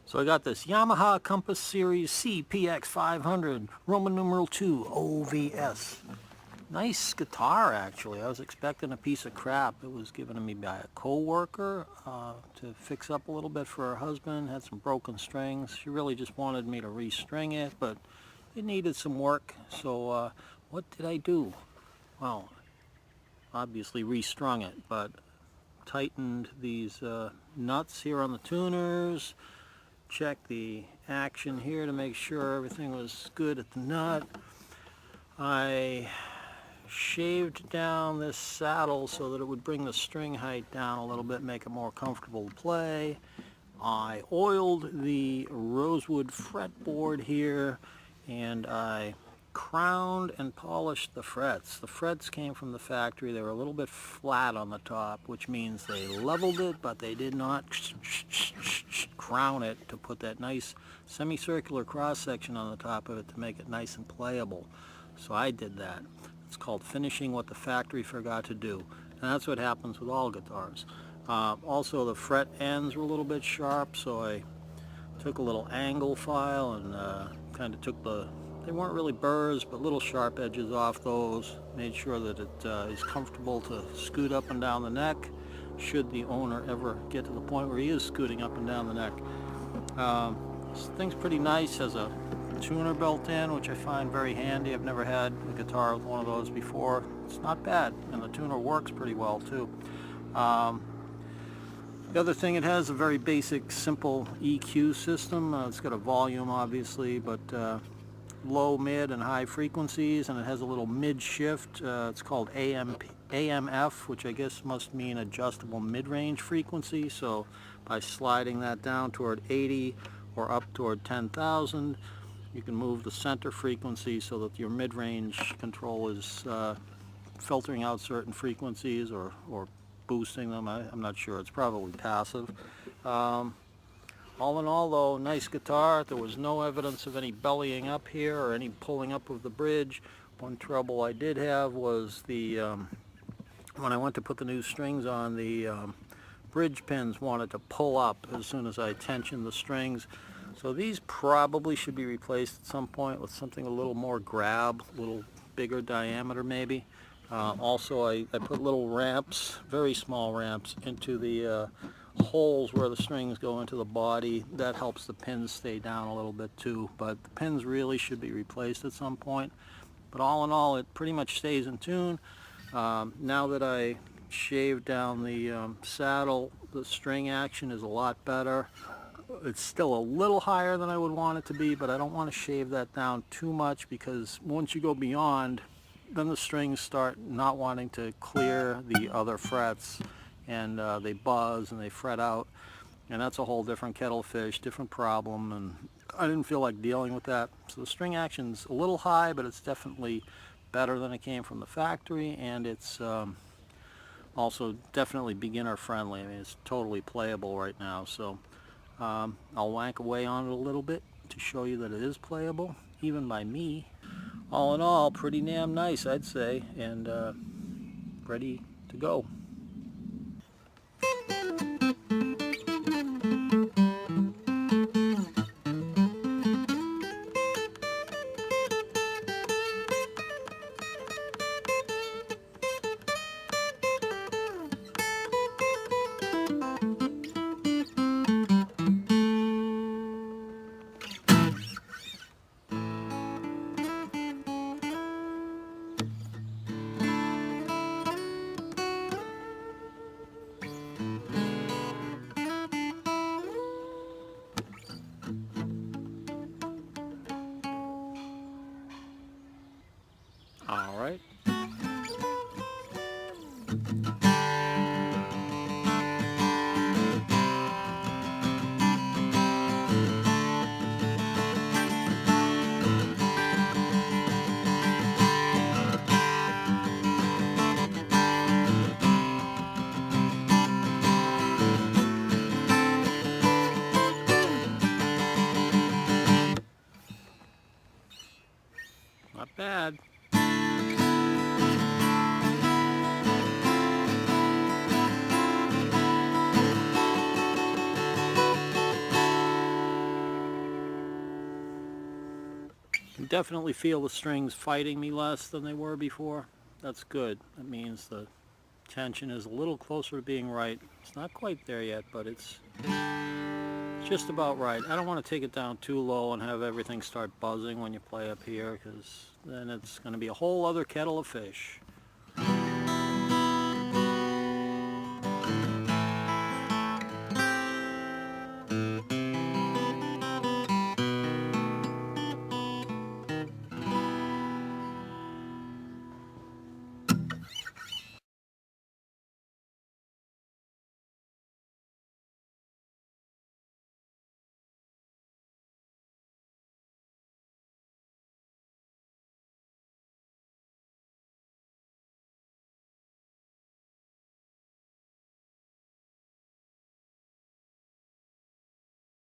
So I got this Yamaha Compass Series CPX500, Roman numeral 2, OVS. Nice guitar, actually. I was expecting a piece of crap. It was given to me by a co-worker to fix up a little bit for her husband. Had some broken strings. She really just wanted me to restring it, but it needed some work. So what did I do? Well, obviously restrung it, but tightened these nuts here on the tuners. Check the action here to make sure everything was good at the nut. I shaved down this saddle so that it would bring the string height down a little bit, make it more comfortable to play. I oiled the rosewood fretboard here, and I crowned and polished the frets. The frets came from the factory. They were a little bit flat on the top, which means they leveled it, but they did not crown it to put that nice semicircular cross section on the top of it to make it nice and playable. So I did that. It's called finishing what the factory forgot to do, and that's what happens with all guitars. Also, the fret ends were a little bit sharp, so I took a little angle file and kind of took they weren't really burrs, but little sharp edges off those. Made sure that it is comfortable to scoot up and down the neck, should the owner ever get to the point where he is scooting up and down the neck. This thing's pretty nice. Has a tuner built in, which I find very handy. I've never had a guitar with one of those before. It's not bad, and the tuner works pretty well too. The other thing, it has a very basic, simple EQ system. It's got a volume, obviously, but low, mid, and high frequencies, and it has a little mid shift. It's called AMF, which I guess must mean adjustable mid-range frequency. So by sliding that down toward 80 or up toward 10,000, you can move the center frequency so that your mid-range control is filtering out certain frequencies or boosting them. I'm not sure. It's probably passive. All in all, though, nice guitar. There was no evidence of any bellying up here or any pulling up of the bridge. One trouble I did have was when I went to put the new strings on, the bridge pins wanted to pull up as soon as I tensioned the strings. So these probably should be replaced at some point with something a little more grab, a little bigger diameter maybe. Also, I put little ramps, very small ramps, into the holes where the strings go into the body. That helps the pins stay down a little bit too, but the pins really should be replaced at some point. But all in all, it pretty much stays in tune. Now that I shaved down the saddle, the string action is a lot better. It's still a little higher than I would want it to be, but I don't want to shave that down too much, because once you go beyond, then the strings start not wanting to clear the other frets, and they buzz and they fret out, and that's a whole different kettle of fish, different problem, and I didn't feel like dealing with that. So the string action's a little high, but it's definitely better than it came from the factory, and it's also definitely beginner friendly. I mean, it's totally playable right now. So I'll wank away on it a little bit to show you that it is playable, even by me. All in all, pretty damn nice, I'd say, and ready to go. All right. Not bad. You definitely feel the strings fighting me less than they were before. That's good. That means the tension is a little closer to being right. It's not quite there yet, but it's just about right. I don't want to take it down too low and have everything start buzzing when you play up here, because then it's going to be a whole other kettle of fish.